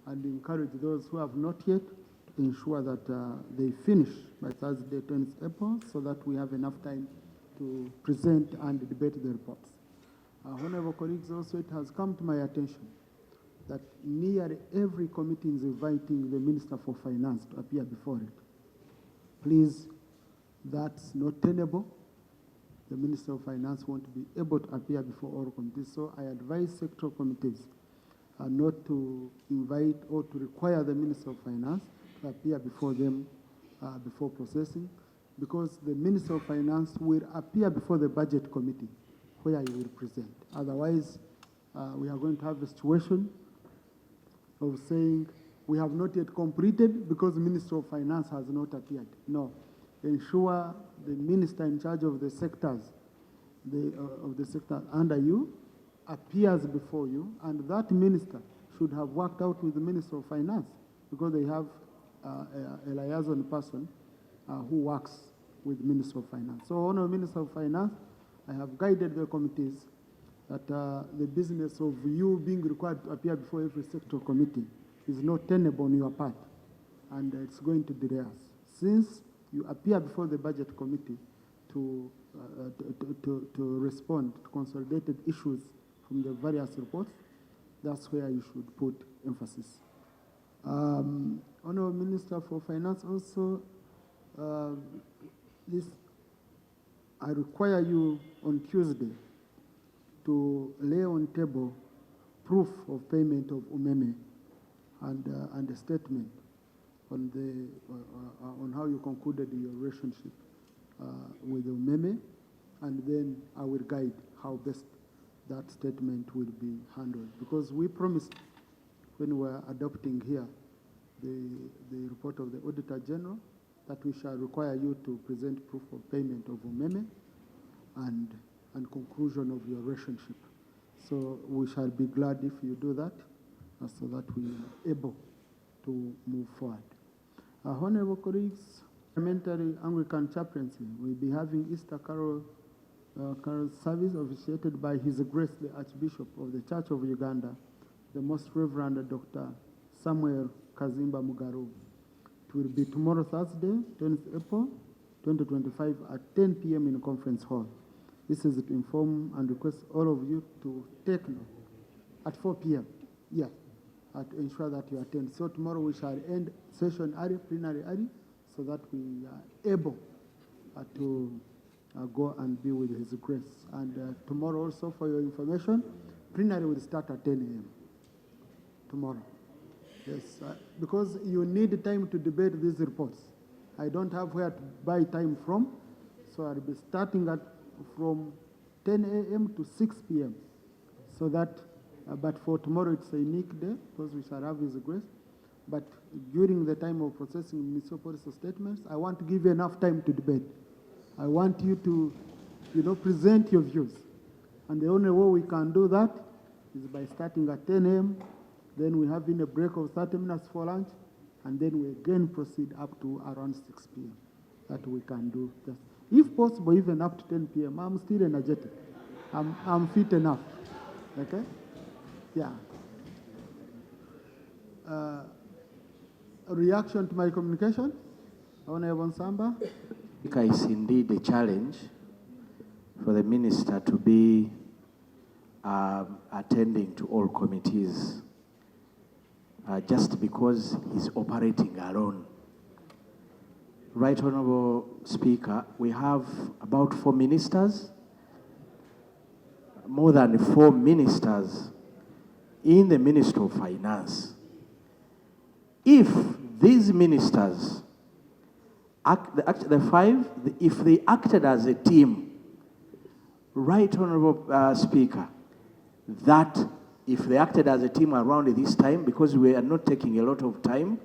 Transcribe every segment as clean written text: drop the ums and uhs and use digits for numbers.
and encourage those who have not yet to ensure that they finish by Thursday, 20th April, so that we have enough time to present and debate the reports. Honorable colleagues, also it has come to my attention that nearly every committee is inviting the Minister for Finance to appear before it. Please, that's not tenable. The Minister of Finance won't be able to appear before all committees, so I advise sectoral committees not to invite or to require the Minister of Finance to appear before them before processing, because the Minister of Finance will appear before the Budget Committee where he will present. Otherwise, we are going to have a situation of saying we have not yet completed because the Minister of Finance has not appeared. No. Ensure the minister in charge of the sectors, of the sector under you, appears before you, and that minister should have worked out with the Minister of Finance, because they have a liaison person who works with the Minister of Finance. So, Honourable Minister of Finance, I have guided the committees that the business of you being required to appear before every sector committee is not tenable on your part, and it's going to delay us. Since you appear before the Budget Committee to respond to consolidated issues from the various reports, that's where you should put emphasis. Honourable Minister for Finance, also, I require you on Tuesday to lay on table proof of payment of umeme and a statement on how you concluded your relationship with umeme, and then I will guide how best that statement will be handled. Because we promised when we were adopting here the report of the Auditor General that we shall require you to present proof of payment of umeme and conclusion of your relationship. So we shall be glad if you do that, so that we are able to move forward. Honorable colleagues, Parliamentary Anglican Chaplaincy will be having Easter Carol service officiated by His Grace the Archbishop of the Church of Uganda, the Most Reverend Dr. Samuel Kazimba Mugaru. It will be tomorrow, Thursday, 20th April 2025 at 10 p.m. in the conference hall. This is to inform and request all of you to take note at 4 p.m. Yeah, to ensure that you attend. So tomorrow we shall end session early, plenary early, so that we are able to go and be with His Grace. And tomorrow also, for your information, plenary will start at 10 a.m. tomorrow. Yes, because you need time to debate these reports. I don't have where to buy time from, so I'll be starting from 10 a.m. to 6 p.m. So that, but for tomorrow it's a unique day because we shall have His Grace. But during the time of processing municipal policy statements, I want to give you enough time to debate. I want you to, present your views. And the only way we can do that is by starting at 10 a.m., then we have in a break of 30 minutes for lunch, and then we again proceed up to around 6 p.m. That we can do just, if possible, even up to 10 p.m. I'm still energetic. I'm fit enough. Okay? Yeah. A reaction to my communication? Honorable Samba? It is indeed a challenge for the minister to be attending to all committees just because he's operating alone. Right Honorable Speaker, we have about 4 ministers, more than 4 ministers in the Ministry of Finance. If these ministers, the 5, if they acted as a team, Right Honorable Speaker, that if they acted as a team around this time, because we are not taking a lot of time,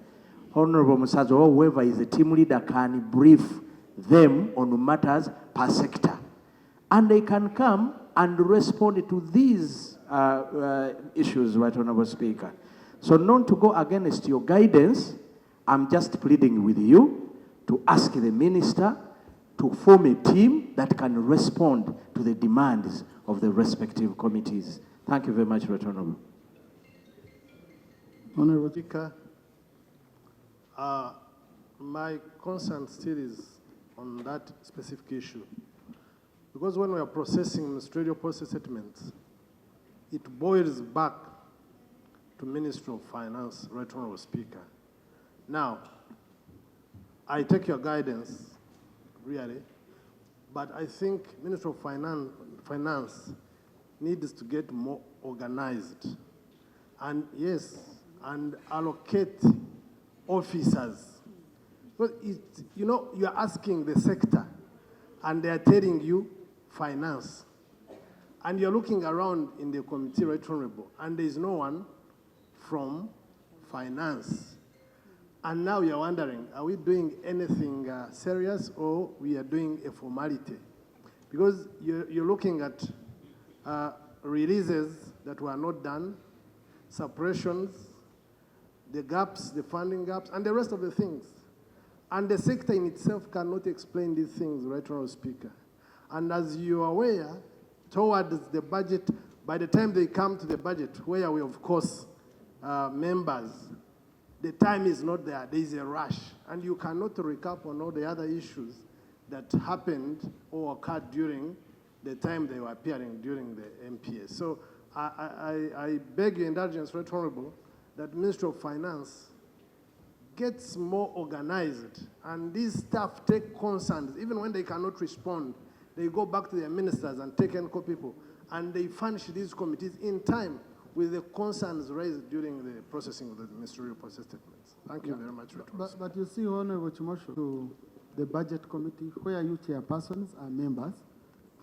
Honorable Musazo or whoever is the team leader can brief them on matters per sector. And they can come and respond to these issues, Right Honorable Speaker. So not to go against your guidance, I'm just pleading with you to ask the minister to form a team that can respond to the demands of the respective committees. Thank you very much, Right Honorable. Honorable. Speaker, my concern still is on that specific issue. Because when we are processing ministerial process statements, it boils back to Ministry of Finance, Right Honorable Speaker. Now, I take your guidance, really, but I think Ministry of Finance needs to get more organized. And yes, and allocate officers. But you know, you're asking the sector, and they're telling you finance. And you're looking around in the committee, Right Honorable, and there's no one from finance. And now you're wondering, are we doing anything serious, or we are doing a formality? Because you're looking at releases that were not done, suppressions, the gaps, the funding gaps, and the rest of the things. And the sector in itself cannot explain these things, Right Honorable Speaker. And as you are aware, towards the budget, by the time they come to the budget, where we, of course, members, the time is not there. There is a rush. And you cannot recap on all the other issues that happened or occurred during the time they were appearing during the MPS. So I beg your indulgence, Right Honorable, that Ministry of Finance gets more organized, and these staff take concerns. Even when they cannot respond, they go back to their ministers and take NCO people, and they furnish these committees in time with the concerns raised during the processing of the ministerial process statements. Thank you very much. But you see, Honorable Chimosho, to the budget committee, where you chairpersons are members,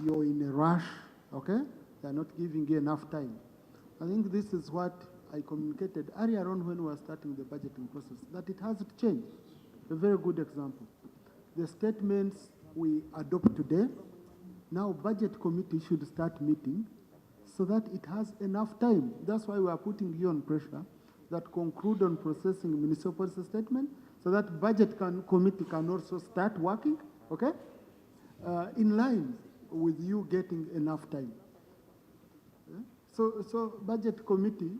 you're in a rush, okay? They're not giving you enough time. I think this is what I communicated earlier on when we were starting the budgeting process, that it hasn't changed. A very good example. The statements we adopt today, now budget committee should start meeting so that it has enough time. That's why we are putting you on pressure that conclude on processing municipal policy statement so that budget committee can also start working, okay? In line with you getting enough time. Yeah? So budget committee,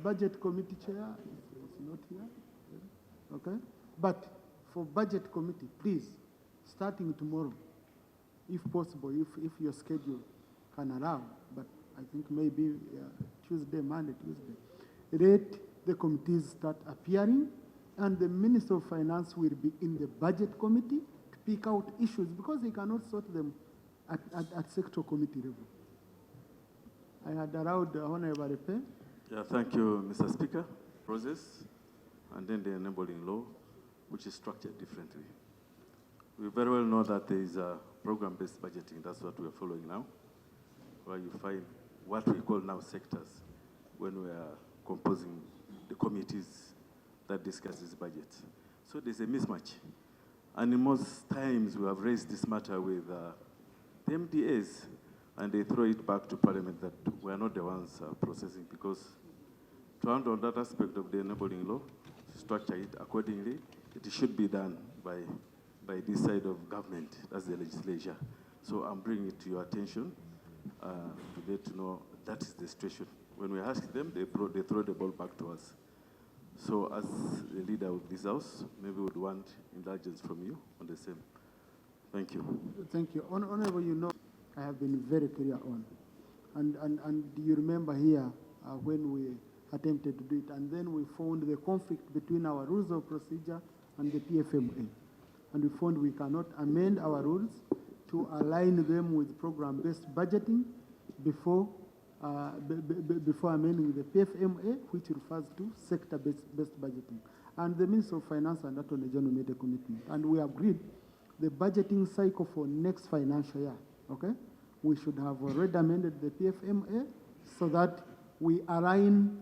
budget committee chair is not here, okay? But for budget committee, please, starting tomorrow, if possible, if your schedule can allow, but I think maybe Tuesday, Monday, Tuesday, let the committees start appearing, and the Minister of Finance will be in the budget committee to pick out issues because he cannot sort them at sector committee level. I had allowed the Honorable Repe. Yeah, thank you, Mr. Speaker. Process, and then the enabling law, which is structured differently. We very well know that there is a program-based budgeting. That's what we are following now, where you find what we call now sectors when we are composing the committees that discuss this budget. So there's a mismatch. And in most times we have raised this matter with the MDAs, and they throw it back to Parliament that we are not the ones processing, because to handle that aspect of the enabling law, structure it accordingly, it should be done by this side of government, that's the legislature. So I'm bringing it to your attention to get to know that is the situation. When we ask them, they throw the ball back to us. So as the leader of this house, maybe we would want indulgence from you on the same. Thank you. Thank you. Honorable, you know, I have been very clear on. And you remember here when we attempted to do it, and then we found the conflict between our rules of procedure and the PFMA. And we found we cannot amend our rules to align them with program-based budgeting before amending the PFMA, which refers to sector-based budgeting. And the Minister of Finance and Attorney General made a commitment. And we agreed the budgeting cycle for next financial year, okay? We should have already amended the PFMA so that we align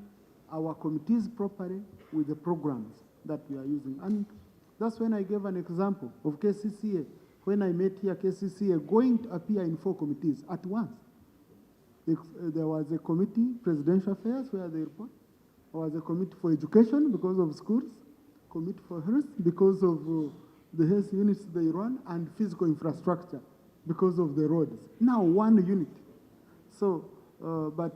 our committees properly with the programs that we are using. And that's when I gave an example of KCCA. When I met here, KCCA going to appear in 4 committees at once. There was a committee, Presidential Affairs, where they report. There was a committee for education because of schools, committee for health because of the health units they run, and physical infrastructure because of the roads. Now 1 unit. So, but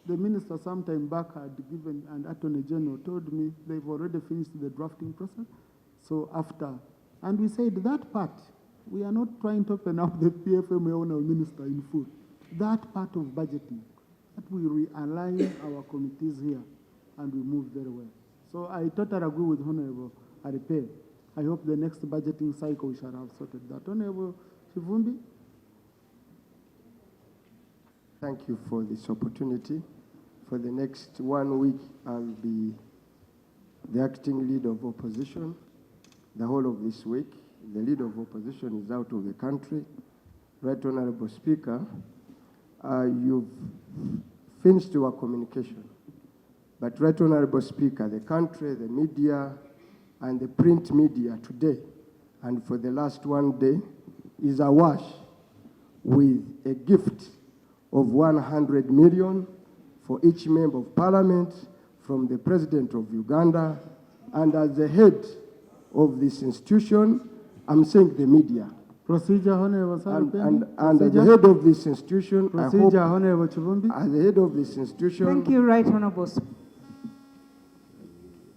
the minister sometime back had given, and Attorney General told me they've already finished the drafting process. So after, and we said that part, we are not trying to open up the PFMA on our minister in full. That part of budgeting, that we realign our committees here and we move very well. So I totally agree with Honorable Aripe. I hope the next budgeting cycle we shall have sorted that. Honorable Shivumbi? Thank you for this opportunity. For the next 1 week, I'll be the acting leader of opposition. The whole of this week, the leader of opposition is out of the country. Right Honorable Speaker, you've finished your communication. But Right Honorable Speaker, the country, the media, and the print media today, and for the last 1 day, is awash with a gift of 100 million for each member of parliament from the president of Uganda. And as the head of this institution, I'm saying the media. Procedure, Honorable Sarapembe. And as the head of this institution, I hope, Procedure, Honorable Chivumbi. as the head of this institution, Thank you, Right Honorable.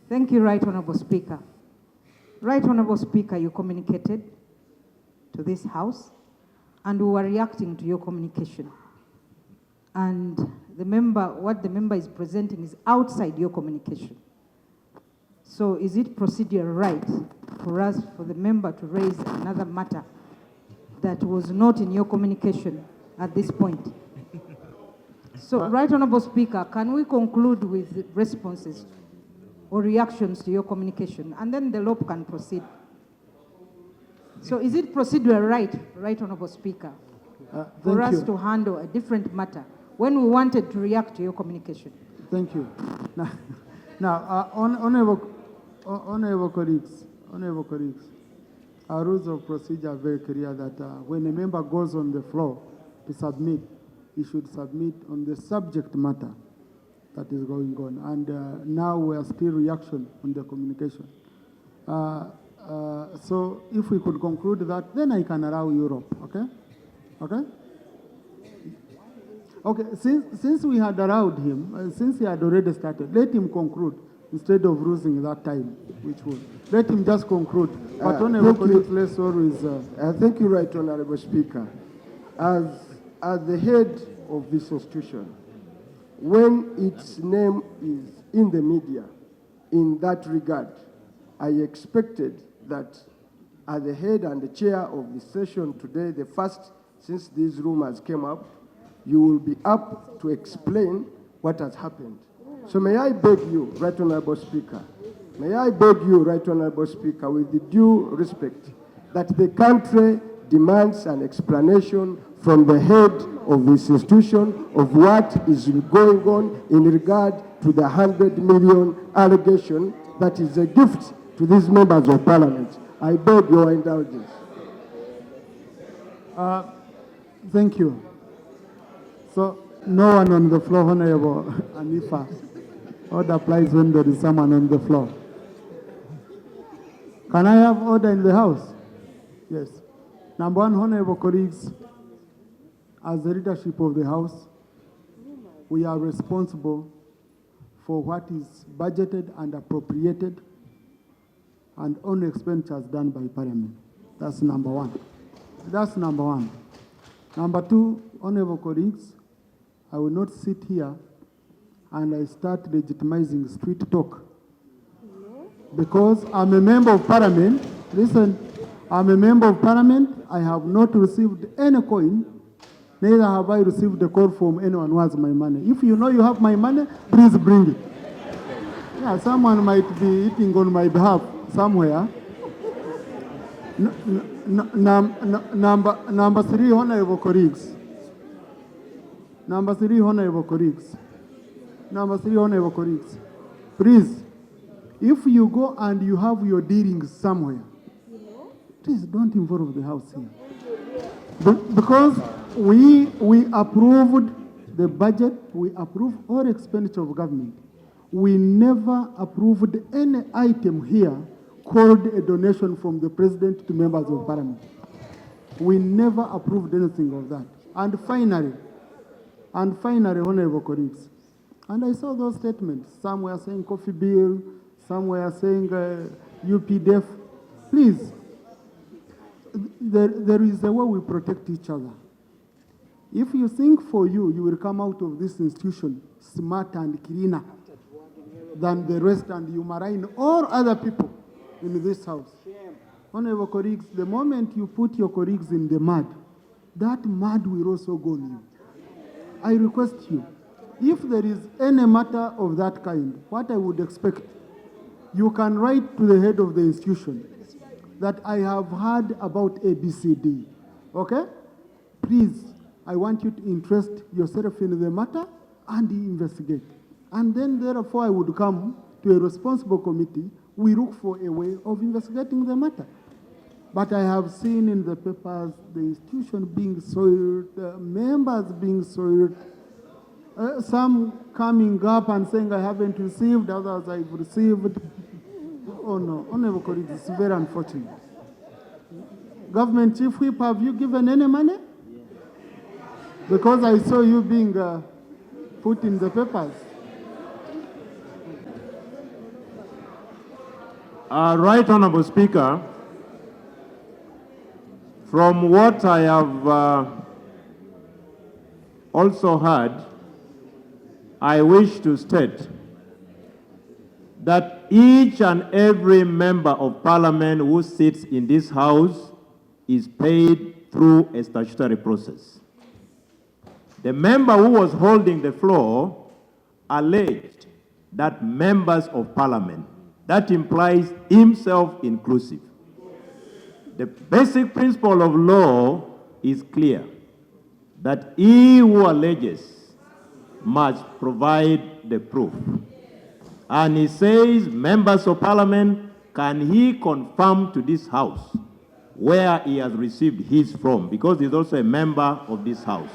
Thank you, Right Honorable Speaker. Right Honorable Speaker, you communicated to this House, and we were reacting to your communication. And what the member is presenting is outside your communication. So is it procedure right for the member to raise another matter that was not in your communication at this point? So, Right Honorable Speaker, can we conclude with responses or reactions to your communication, and then the LOP can proceed? So is it procedure right, Right Honorable Speaker, for us to handle a different matter when we wanted to react to your communication? Thank you. Now, honorable colleagues, our rules of procedure are very clear that when a member goes on the floor to submit, he should submit on the subject matter that is going on. And now we are still reaction on the communication. So if we could conclude that, then I can allow Europe, okay? Okay? Okay, since we had allowed him, since he had already started, let him conclude instead of losing that time, which would. Let him just conclude. But honorable colleagues, let's always... thank you, Right Honorable Speaker. As the head of this institution, when its name is in the media, in that regard, I expected that as the head and the chair of the session today, the first since these rumors came up, you will be up to explain what has happened. So may I beg you, Right Honorable Speaker, may I beg you, Right Honorable Speaker, with the due respect, that the country demands an explanation from the head of this institution of what is going on in regard to the 100 million allegation that is a gift to these members of parliament. I beg your indulgence. Thank you. So, no one on the floor, Honorable Anifa. Order applies when there is someone on the floor. Can I have order in the House? Yes. Number one, honorable colleagues, as the leadership of the House, we are responsible for what is budgeted and appropriated and only expenditures done by Parliament. That's number one. That's number one. Number two, honorable colleagues, I will not sit here and I start legitimizing street talk. Because I'm a member of Parliament. Listen, I'm a member of Parliament. I have not received any coin. Neither have I received a call from anyone who has my money. If you know you have my money, please bring it. Yeah, someone might be eating on my behalf somewhere. Number three, honorable colleagues. Number three, honorable colleagues. Number three, honorable colleagues. Please, if you go and you have your dealings somewhere, please don't involve the House here. Because we approved the budget, we approved all expenditure of government. We never approved any item here called a donation from the president to members of parliament. We never approved anything of that. And finally, honorable colleagues, And I saw those statements. Some were saying coffee bill, some were saying UPDF. Please, there is a way we protect each other. If you think for you, you will come out of this institution smarter and cleaner than the rest and you marine or other people in this house. Honorable colleagues, the moment you put your colleagues in the mud, that mud will also go on you. I request you, if there is any matter of that kind, what I would expect, you can write to the head of the institution that I have heard about ABCD, okay? Please, I want you to interest yourself in the matter and investigate. And then therefore I would come to a responsible committee, we look for a way of investigating the matter. But I have seen in the papers the institution being soiled, members being soiled, some coming up and saying I haven't received, others I've received. Oh no, honorable colleagues, it's very unfortunate. Government Chief Whip, have you given any money? Because I saw you being put in the papers. Right Honorable Speaker, from what I have also heard, I wish to state that each and every member of parliament who sits in this house is paid through a statutory process. The member who was holding the floor alleged that members of parliament, that implies himself inclusive. The basic principle of law is clear, that he who alleges must provide the proof. And he says, members of parliament, can he confirm to this house where he has received his from? Because he's also a member of this house.